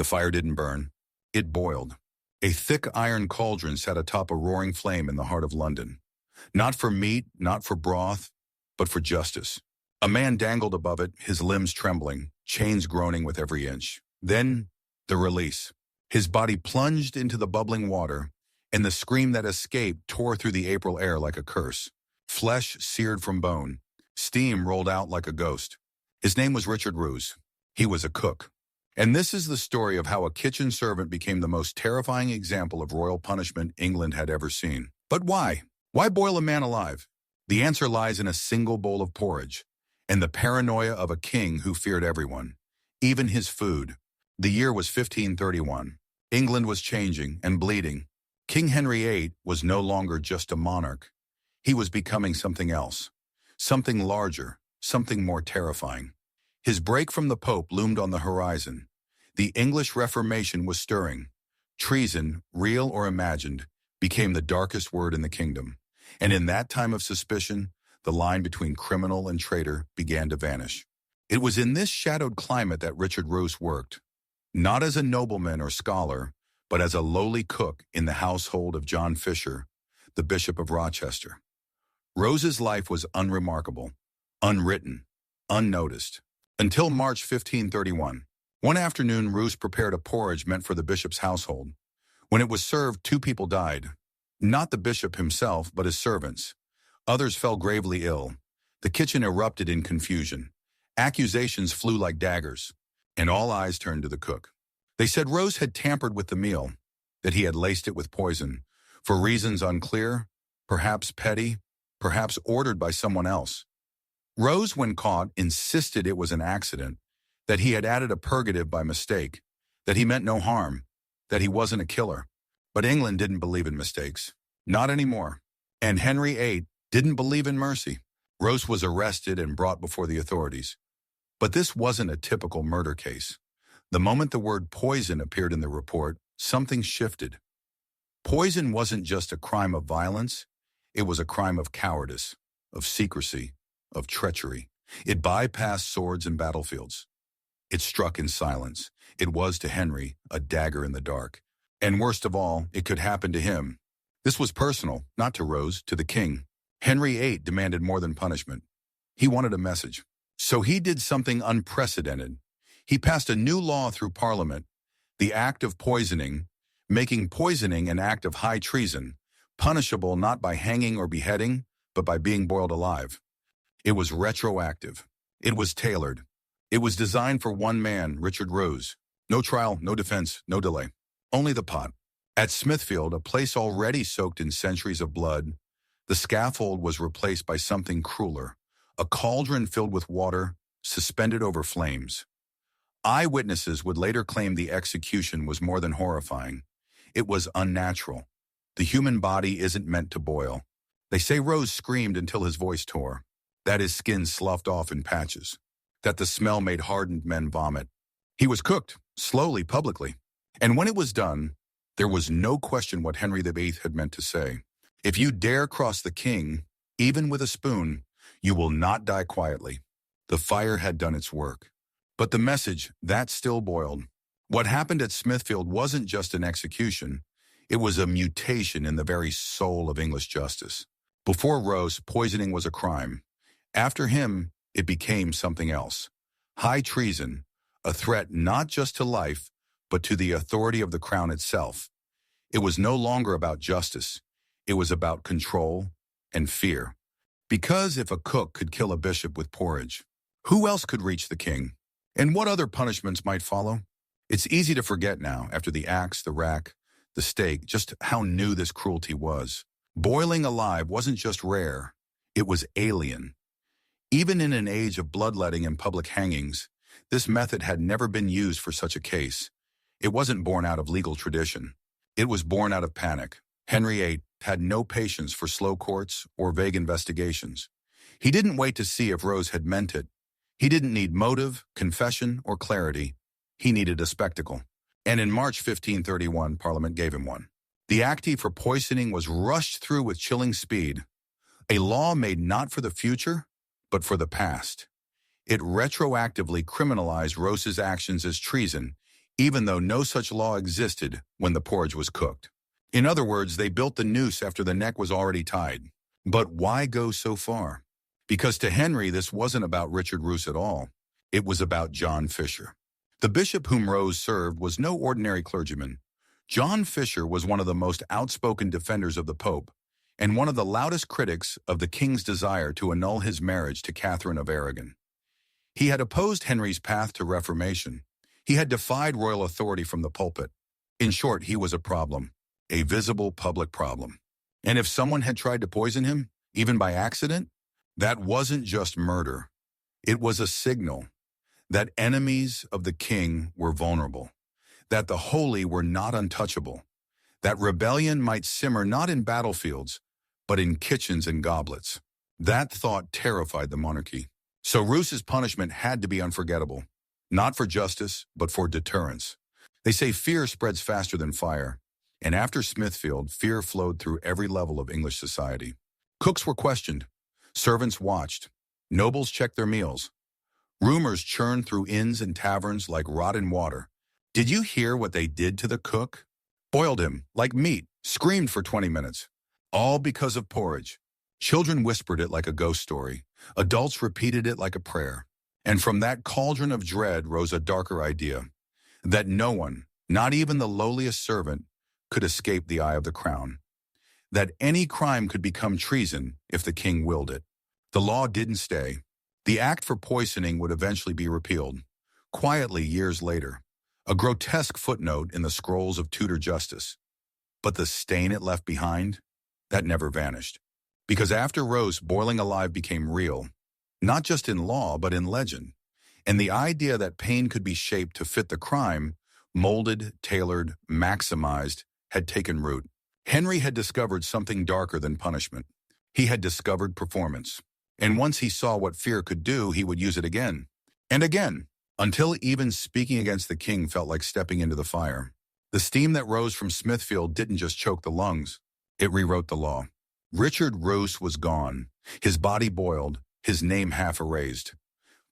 fire didn't burn. It boiled. A thick iron cauldron sat atop a roaring flame in the heart of London. Not for meat, not for broth, but for justice. A man dangled above it, his limbs trembling, chains groaning with every inch. Then, the release. His body plunged into the bubbling water, and the scream that escaped tore through the April air like a curse. Flesh seared from bone. Steam rolled out like a ghost. His name was Richard Roose. He was a cook. And this is the story of how a kitchen servant became the most terrifying example of royal punishment England had ever seen. But why? Why boil a man alive? The answer lies in a single bowl of porridge, and the paranoia of a king who feared everyone, even his food. The year was 1531. England was changing and bleeding. King Henry VIII was no longer just a monarch. He was becoming something else, something larger, something more terrifying. His break from the Pope loomed on the horizon. The English Reformation was stirring. Treason, real or imagined, became the darkest word in the kingdom. And in that time of suspicion, the line between criminal and traitor began to vanish. It was in this shadowed climate that Richard Roose worked, not as a nobleman or scholar, but as a lowly cook in the household of John Fisher, the Bishop of Rochester. Rose's life was unremarkable, unwritten, unnoticed, until March 1531. One afternoon, Roose prepared a porridge meant for the bishop's household. When it was served, 2 people died. Not the bishop himself, but his servants. Others fell gravely ill. The kitchen erupted in confusion. Accusations flew like daggers, and all eyes turned to the cook. They said Roose had tampered with the meal, that he had laced it with poison, for reasons unclear, perhaps petty, perhaps ordered by someone else. Roose, when caught, insisted it was an accident, that he had added a purgative by mistake, that he meant no harm, that he wasn't a killer. But England didn't believe in mistakes. Not anymore. And Henry VIII didn't believe in mercy. Roose was arrested and brought before the authorities. But this wasn't a typical murder case. The moment the word poison appeared in the report, something shifted. Poison wasn't just a crime of violence. It was a crime of cowardice, of secrecy, of treachery. It bypassed swords and battlefields. It struck in silence. It was to Henry a dagger in the dark. And worst of all, it could happen to him. This was personal, not to Roose, to the king. Henry VIII demanded more than punishment. He wanted a message. So he did something unprecedented. He passed a new law through Parliament, the act of poisoning, making poisoning an act of high treason, punishable not by hanging or beheading, but by being boiled alive. It was retroactive. It was tailored. It was designed for one man, Richard Roose. No trial, no defense, no delay. Only the pot. At Smithfield, a place already soaked in centuries of blood, the scaffold was replaced by something crueler, a cauldron filled with water, suspended over flames. Eyewitnesses would later claim the execution was more than horrifying. It was unnatural. The human body isn't meant to boil. They say Roose screamed until his voice tore, that his skin sloughed off in patches, that the smell made hardened men vomit. He was cooked, slowly, publicly. And when it was done, there was no question what Henry VIII had meant to say. If you dare cross the king, even with a spoon, you will not die quietly. The fire had done its work. But the message, that still boiled. What happened at Smithfield wasn't just an execution. It was a mutation in the very soul of English justice. Before Roose, poisoning was a crime. After him, it became something else. High treason, a threat not just to life, but to the authority of the crown itself. It was no longer about justice. It was about control and fear. Because if a cook could kill a bishop with porridge, who else could reach the king? And what other punishments might follow? It's easy to forget now, after the axe, the rack, the stake, just how new this cruelty was. Boiling alive wasn't just rare, it was alien. Even in an age of bloodletting and public hangings, this method had never been used for such a case. It wasn't born out of legal tradition. It was born out of panic. Henry VIII had no patience for slow courts or vague investigations. He didn't wait to see if Roose had meant it. He didn't need motive, confession, or clarity. He needed a spectacle. And in March 1531, Parliament gave him one. The Act for poisoning was rushed through with chilling speed. A law made not for the future, but for the past. It retroactively criminalized Roose's actions as treason, even though no such law existed when the porridge was cooked. In other words, they built the noose after the neck was already tied. But why go so far? Because to Henry, this wasn't about Richard Roose at all. It was about John Fisher. The bishop whom Roose served was no ordinary clergyman. John Fisher was one of the most outspoken defenders of the Pope, and one of the loudest critics of the king's desire to annul his marriage to Catherine of Aragon. He had opposed Henry's path to Reformation. He had defied royal authority from the pulpit. In short, he was a problem, a visible public problem. And if someone had tried to poison him, even by accident, that wasn't just murder. It was a signal that enemies of the king were vulnerable, that the holy were not untouchable, that rebellion might simmer not in battlefields, but in kitchens and goblets. That thought terrified the monarchy. So Roose's punishment had to be unforgettable, not for justice, but for deterrence. They say fear spreads faster than fire, and after Smithfield, fear flowed through every level of English society. Cooks were questioned, servants watched, nobles checked their meals. Rumors churned through inns and taverns like rotten water. Did you hear what they did to the cook? Boiled him like meat, screamed for 20 minutes. All because of porridge. Children whispered it like a ghost story. Adults repeated it like a prayer. And from that cauldron of dread rose a darker idea, that no one, not even the lowliest servant, could escape the eye of the crown. That any crime could become treason if the king willed it. The law didn't stay. The act for poisoning would eventually be repealed. Quietly, years later, a grotesque footnote in the scrolls of Tudor justice. But the stain it left behind, that never vanished. Because after Roose, boiling alive became real, not just in law, but in legend. And the idea that pain could be shaped to fit the crime, molded, tailored, maximized, had taken root. Henry had discovered something darker than punishment. He had discovered performance. And once he saw what fear could do, he would use it again and again, until even speaking against the king felt like stepping into the fire. The steam that rose from Smithfield didn't just choke the lungs, it rewrote the law. Richard Roose was gone, his body boiled, his name half erased.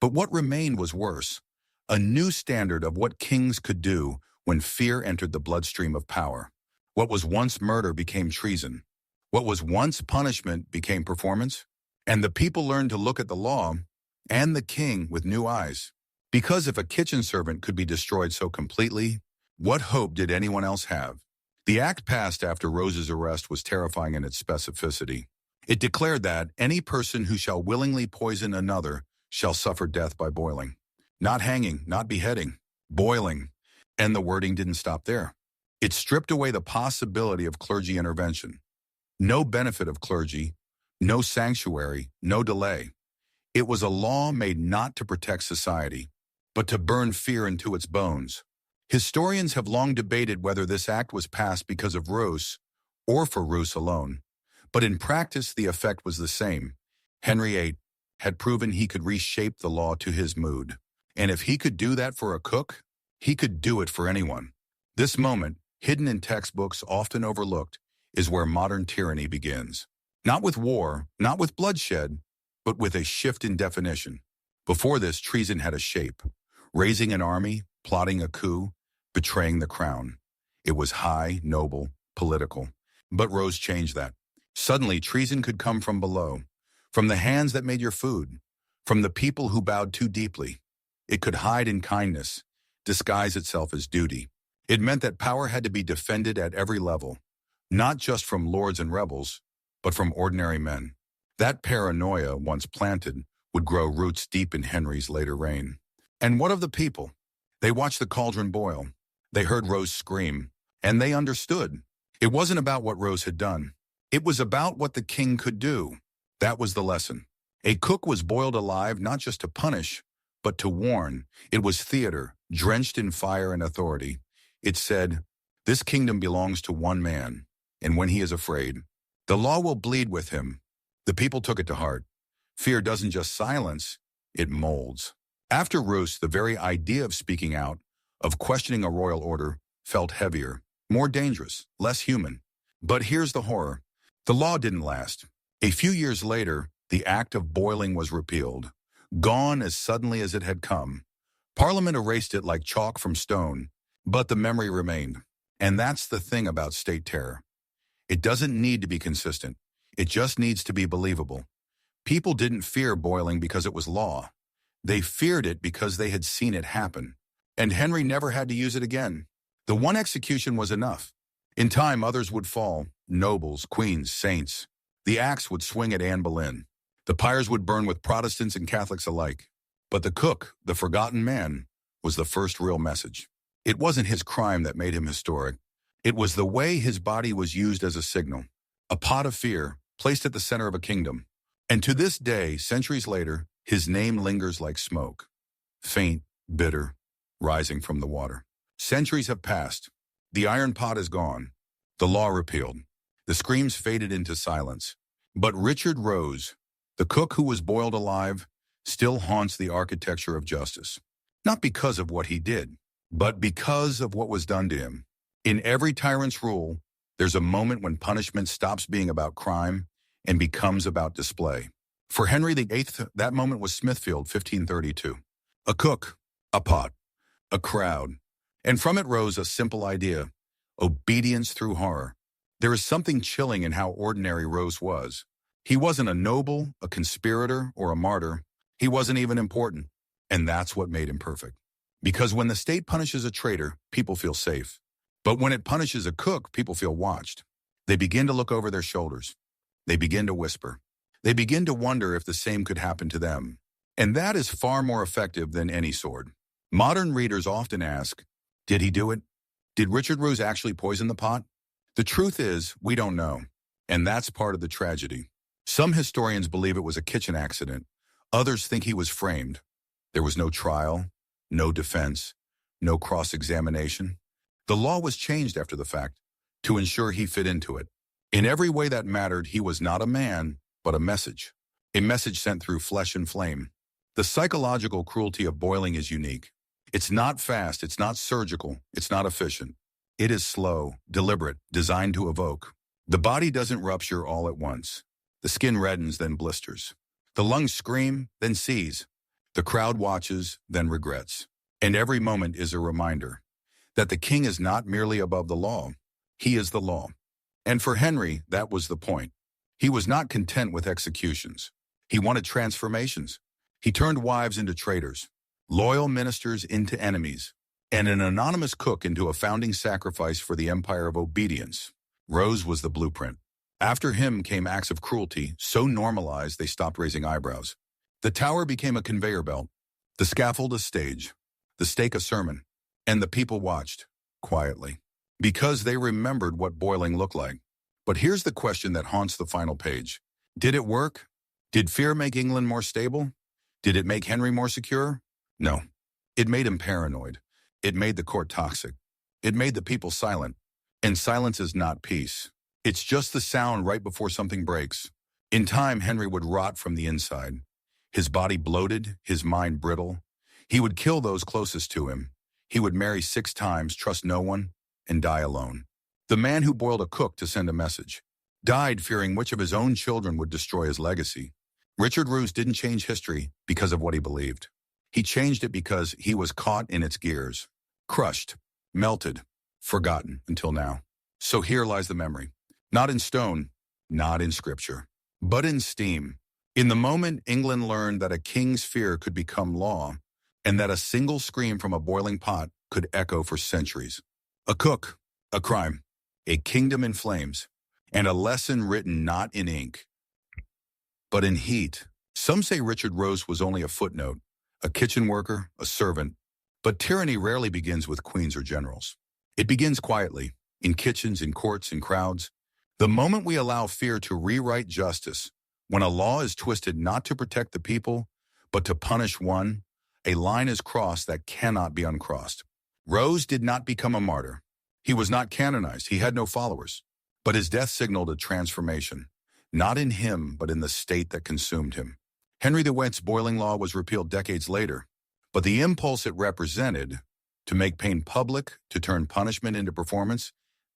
But what remained was worse, a new standard of what kings could do when fear entered the bloodstream of power. What was once murder became treason. What was once punishment became performance. And the people learned to look at the law and the king with new eyes. Because if a kitchen servant could be destroyed so completely, what hope did anyone else have? The act passed after Roose's arrest was terrifying in its specificity. It declared that any person who shall willingly poison another shall suffer death by boiling. Not hanging, not beheading, boiling. And the wording didn't stop there. It stripped away the possibility of clergy intervention. No benefit of clergy, no sanctuary, no delay. It was a law made not to protect society, but to burn fear into its bones. Historians have long debated whether this act was passed because of Roose or for Roose alone. But in practice, the effect was the same. Henry VIII had proven he could reshape the law to his mood. And if he could do that for a cook, he could do it for anyone. This moment, hidden in textbooks often overlooked, is where modern tyranny begins. Not with war, not with bloodshed, but with a shift in definition. Before this, treason had a shape. Raising an army, plotting a coup, betraying the crown. It was high, noble, political. But Roose changed that. Suddenly, treason could come from below, from the hands that made your food, from the people who bowed too deeply. It could hide in kindness, disguise itself as duty. It meant that power had to be defended at every level, not just from lords and rebels, but from ordinary men. That paranoia, once planted, would grow roots deep in Henry's later reign. And what of the people? They watched the cauldron boil. They heard Roose scream, and they understood. It wasn't about what Roose had done. It was about what the king could do. That was the lesson. A cook was boiled alive not just to punish, but to warn. It was theater, drenched in fire and authority. It said, "This kingdom belongs to one man, and when he is afraid, the law will bleed with him." The people took it to heart. Fear doesn't just silence, it molds. After Roose, the very idea of speaking out, of questioning a royal order, felt heavier, more dangerous, less human. But here's the horror. The law didn't last. A few years later, the act of boiling was repealed, gone as suddenly as it had come. Parliament erased it like chalk from stone, But the memory remained. And that's the thing about state terror. It doesn't need to be consistent. It just needs to be believable. People didn't fear boiling because it was law. They feared it because they had seen it happen. And Henry never had to use it again. The one execution was enough. In time, others would fall, nobles, queens, saints. The axe would swing at Anne Boleyn. The pyres would burn with Protestants and Catholics alike. But the cook, the forgotten man, was the first real message. It wasn't his crime that made him historic. It was the way his body was used as a signal, a pot of fear placed at the center of a kingdom. And to this day, centuries later, his name lingers like smoke, faint, bitter, rising from the water. Centuries have passed. The iron pot is gone. The law repealed. The screams faded into silence. But Richard Roose, the cook who was boiled alive, still haunts the architecture of justice. Not because of what he did, but because of what was done to him. In every tyrant's rule, there's a moment when punishment stops being about crime and becomes about display. For Henry VIII, that moment was Smithfield, 1532. A cook, a pot, a crowd. And from it rose a simple idea: obedience through horror. There is something chilling in how ordinary Roose was. He wasn't a noble, a conspirator, or a martyr. He wasn't even important. And that's what made him perfect. Because when the state punishes a traitor, people feel safe. But when it punishes a cook, people feel watched. They begin to look over their shoulders. They begin to whisper. They begin to wonder if the same could happen to them. And that is far more effective than any sword. Modern readers often ask, did he do it? Did Richard Roose actually poison the pot? The truth is, we don't know. And that's part of the tragedy. Some historians believe it was a kitchen accident. Others think he was framed. There was no trial, no defense, no cross-examination. The law was changed after the fact to ensure he fit into it. In every way that mattered, he was not a man, but a message sent through flesh and flame. The psychological cruelty of boiling is unique. It's not fast, it's not surgical, it's not efficient. It is slow, deliberate, designed to evoke. The body doesn't rupture all at once. The skin reddens, then blisters. The lungs scream, then seize. The crowd watches, then regrets. And every moment is a reminder that the king is not merely above the law. He is the law. And for Henry, that was the point. He was not content with executions. He wanted transformations. He turned wives into traitors, loyal ministers into enemies, and an anonymous cook into a founding sacrifice for the empire of obedience. Roose was the blueprint. After him came acts of cruelty, so normalized they stopped raising eyebrows. The tower became a conveyor belt, the scaffold a stage, the stake a sermon, and the people watched, quietly, because they remembered what boiling looked like. But here's the question that haunts the final page. Did it work? Did fear make England more stable? Did it make Henry more secure? No. It made him paranoid. It made the court toxic. It made the people silent. And silence is not peace. It's just the sound right before something breaks. In time, Henry would rot from the inside. His body bloated, his mind brittle. He would kill those closest to him. He would marry 6 times, trust no one, and die alone. The man who boiled a cook to send a message died fearing which of his own children would destroy his legacy. Richard Roose didn't change history because of what he believed. He changed it because he was caught in its gears, crushed, melted, forgotten until now. So here lies the memory. Not in stone, not in scripture, but in steam. In the moment England learned that a king's fear could become law, and that a single scream from a boiling pot could echo for centuries. A cook, a crime, a kingdom in flames, and a lesson written not in ink, but in heat. Some say Richard Roose was only a footnote, a kitchen worker, a servant, but tyranny rarely begins with queens or generals. It begins quietly, in kitchens, in courts, in crowds. The moment we allow fear to rewrite justice, when a law is twisted not to protect the people, but to punish one, a line is crossed that cannot be uncrossed. Roose did not become a martyr. He was not canonized. He had no followers. But his death signaled a transformation, not in him, but in the state that consumed him. Henry VIII's boiling law was repealed decades later, but the impulse it represented, to make pain public, to turn punishment into performance,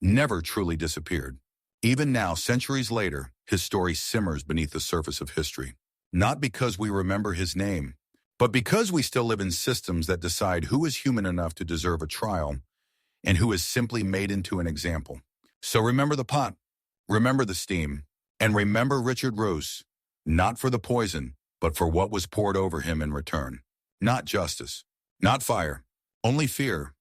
never truly disappeared. Even now, centuries later, his story simmers beneath the surface of history. Not because we remember his name, but because we still live in systems that decide who is human enough to deserve a trial and who is simply made into an example. So remember the pot, remember the steam, and remember Richard Roose, not for the poison, but for what was poured over him in return. Not justice, not fire, only fear,